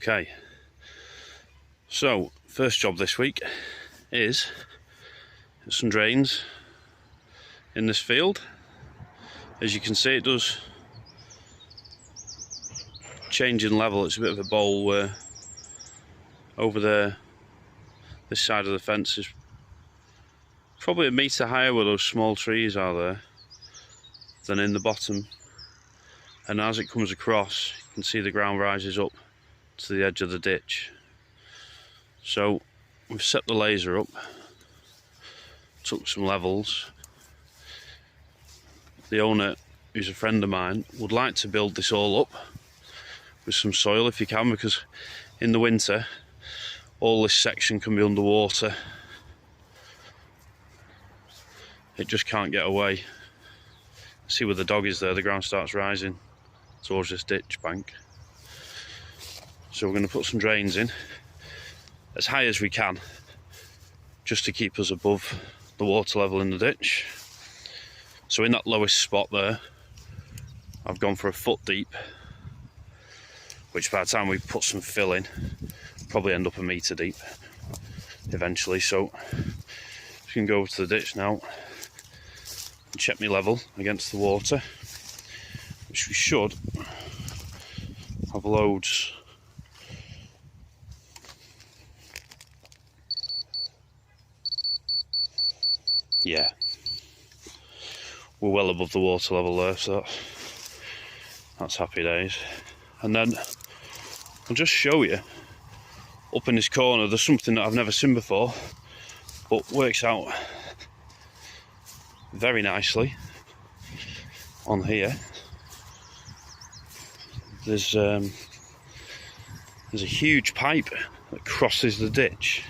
Okay, so first job this week is some drains in this field. As you can see, it does change in level. It's a bit of a bowl where over there, this side of the fence is probably a metre higher where those small trees are there than in the bottom, and as it comes across you can see the ground rises up to the edge of the ditch. So we've set the laser up, took some levels. The owner, who's a friend of mine, would like to build this all up with some soil if you can, because in the winter all this section can be underwater. It just can't get away. See where the dog is there, the ground starts rising towards this ditch bank. So we're going to put some drains in as high as we can, just to keep us above the water level in the ditch. So in that lowest spot there, I've gone for a foot deep, which by the time we put some fill in, probably end up a metre deep eventually. So we can go over to the ditch now and check my level against the water, which we should have loads. Yeah, we're well above the water level there, so that's happy days. And then I'll just show you, up in this corner there's something that I've never seen before, but works out very nicely on here. There's a huge pipe that crosses the ditch.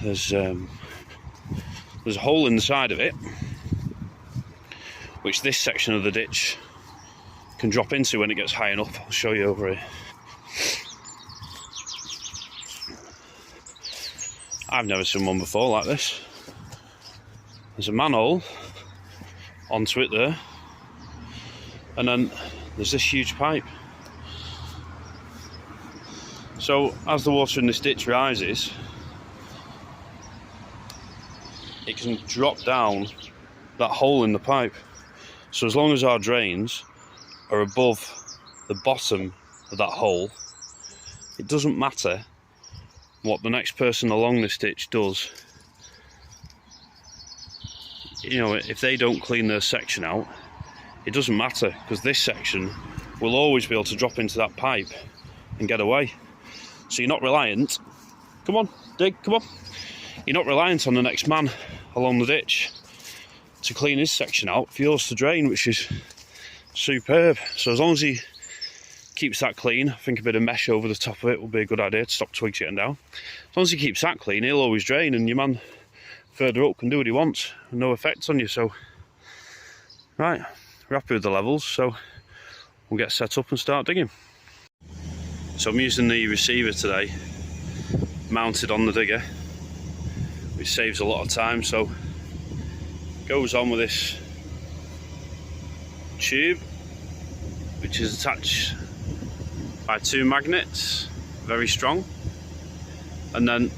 There's a hole in the side of it, which this section of the ditch can drop into when it gets high enough. I'll show you over here. I've never seen one before like this. There's a manhole onto it there, and then there's this huge pipe. So as the water in this ditch rises, it can drop down that hole in the pipe. So as long as our drains are above the bottom of that hole, it doesn't matter what the next person along this ditch does. You know, if they don't clean their section out, it doesn't matter, because this section will always be able to drop into that pipe and get away. So you're not reliant, come on, dig, come on. You're not reliant on the next man along the ditch to clean his section out for yours to drain, which is superb. So as long as he keeps that clean, I think a bit of mesh over the top of it will be a good idea to stop twigs getting down. As long as he keeps that clean, he'll always drain, and your man further up can do what he wants and no effect on you. So right, we're happy with the levels, so we'll get set up and start digging. So I'm using the receiver today, mounted on the digger, which saves a lot of time. So it goes on with this tube, which is attached by two magnets, very strong, and then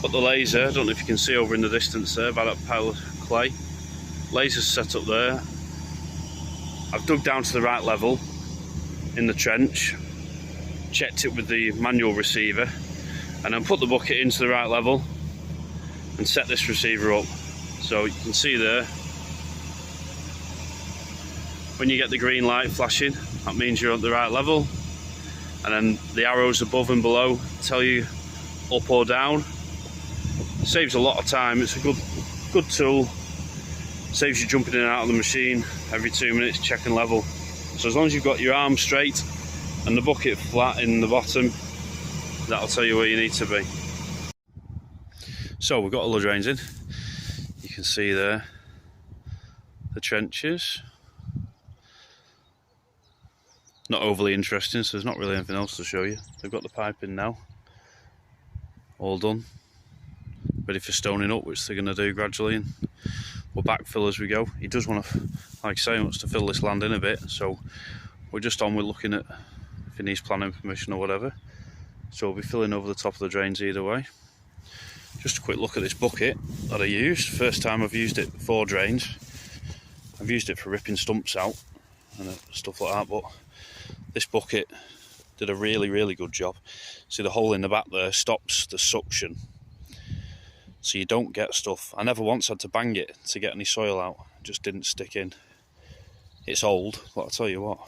put the laser, I don't know if you can see over in the distance there by that pile of clay, laser's set up there. I've dug down to the right level in the trench, checked it with the manual receiver, and then put the bucket into the right level and set this receiver up. So you can see there, when you get the green light flashing, that means you're at the right level, and then the arrows above and below tell you up or down. It saves a lot of time. It's a good tool. Saves you jumping in and out of the machine every 2 minutes checking level. So as long as you've got your arm straight and the bucket flat in the bottom, that'll tell you where you need to be. So we've got all the drains in. You can see there the trenches. Not overly interesting, so there's not really anything else to show you. They've got the pipe in now, all done, ready for stoning up, which they're going to do gradually, and we'll backfill as we go. He does want to, like I say, he wants to fill this land in a bit, so we're looking at if he needs planning permission or whatever. So we'll be filling over the top of the drains either way. Just a quick look at this bucket that I used. First time I've used it for drains. I've used it for ripping stumps out and stuff like that, but this bucket did a really good job. See, the hole in the back there stops the suction, so you don't get stuff. I never once had to bang it to get any soil out. It just didn't stick in. It's old, but I'll tell you what,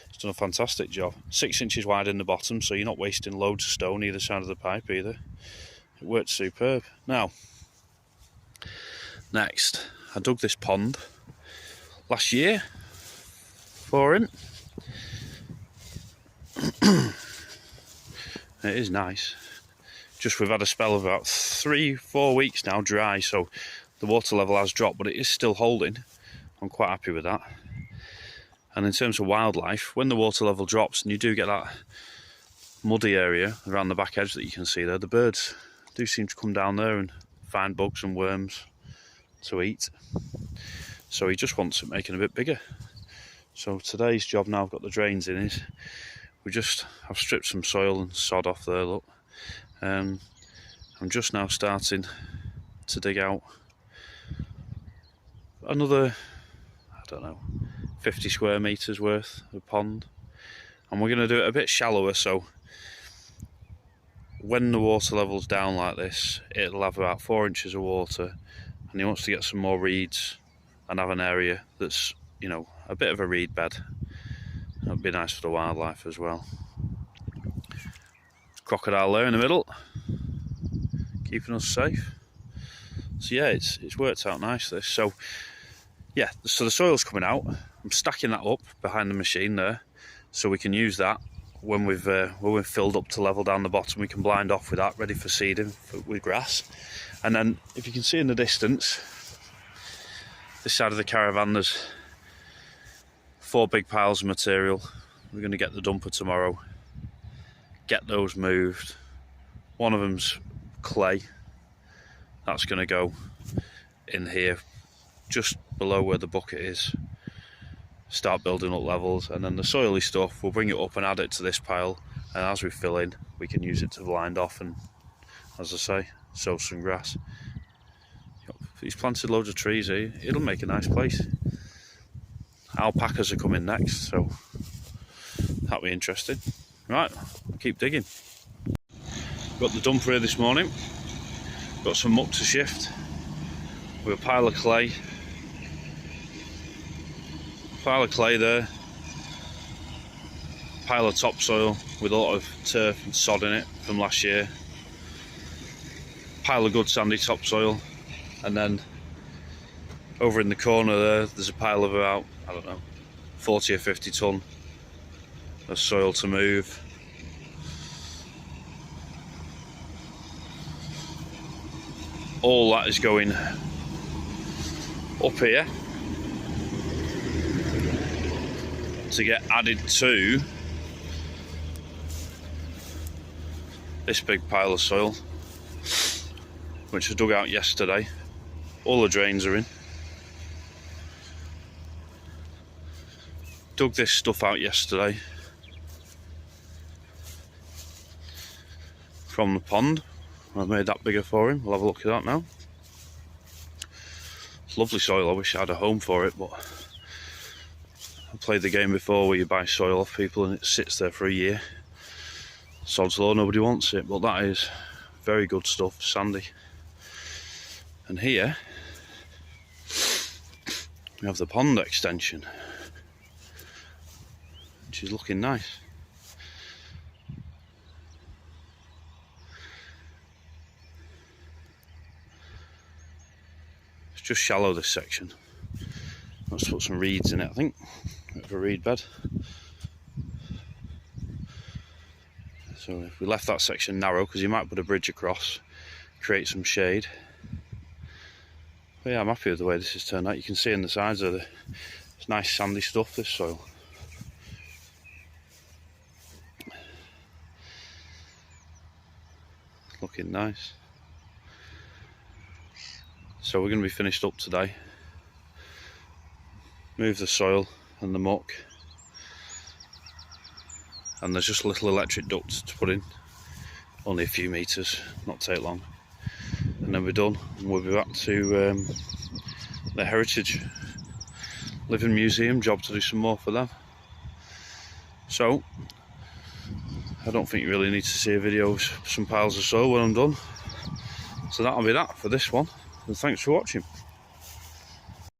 it's done a fantastic job. 6 inches wide in the bottom, so you're not wasting loads of stone either side of the pipe either. It worked superb. Now, next, I dug this pond last year for him. It is nice. Just we've had a spell of about 3-4 weeks now dry, so the water level has dropped, but it is still holding. I'm quite happy with that. And in terms of wildlife, when the water level drops and you do get that muddy area around the back edge that you can see there, the birds do seem to come down there and find bugs and worms to eat. So he just wants it making a bit bigger. So today's job, now I've got the drains in, is I've stripped some soil and sod off there, look. I'm just now starting to dig out another, I don't know, 50 square metres worth of pond. And we're going to do it a bit shallower, so when the water level's down like this, it'll have about 4 inches of water, and he wants to get some more reeds and have an area that's, you know, a bit of a reed bed. That'd be nice for the wildlife as well. Crocodile there in the middle, keeping us safe. So yeah, it's worked out nice, this. So yeah, so the soil's coming out. I'm stacking that up behind the machine there, so we can use that when we've filled up to level down the bottom. We can blind off with that, ready for seeding with grass. And then, if you can see in the distance, this side of the caravan, there's 4 big piles of material. We're going to get the dumper tomorrow, get those moved. One of them's clay. That's going to go in here, just below where the bucket is. Start building up levels, and then the soily stuff, we'll bring it up and add it to this pile, and as we fill in, we can use it to blind off and, as I say, sow some grass. He's planted loads of trees here. It'll make a nice place. Alpacas are coming next, so that'll be interesting. Right, keep digging. Got the dumper here this morning. Got some muck to shift with a pile of clay. Pile of clay there, pile of topsoil with a lot of turf and sod in it from last year, pile of good sandy topsoil, and then over in the corner there's a pile of about, I don't know, 40 or 50 tonne of soil to move. All that is going up here to get added to this big pile of soil, which was dug out yesterday. All the drains are in. Dug this stuff out yesterday from the pond. I've made that bigger for him. We'll have a look at that now. It's lovely soil. I wish I had a home for it, but I played the game before where you buy soil off people and it sits there for a year. Sod's law, nobody wants it, but that is very good stuff, sandy. And here we have the pond extension, which is looking nice. It's just shallow, this section. Let's put some reeds in it, I think. Bit of a reed bed. So if we left that section narrow, because you might put a bridge across, create some shade. But yeah, I'm happy with the way this has turned out. You can see in the sides of it's nice sandy stuff, this soil. Looking nice. So we're going to be finished up today. move the soil and the muck, and there's just little electric ducts to put in, only a few metres, not take long, and then we're done, and we'll be back to the Heritage Living Museum job to do some more for them. So I don't think you really need to see a video of some piles of soil when I'm done. So that'll be that for this one, and thanks for watching.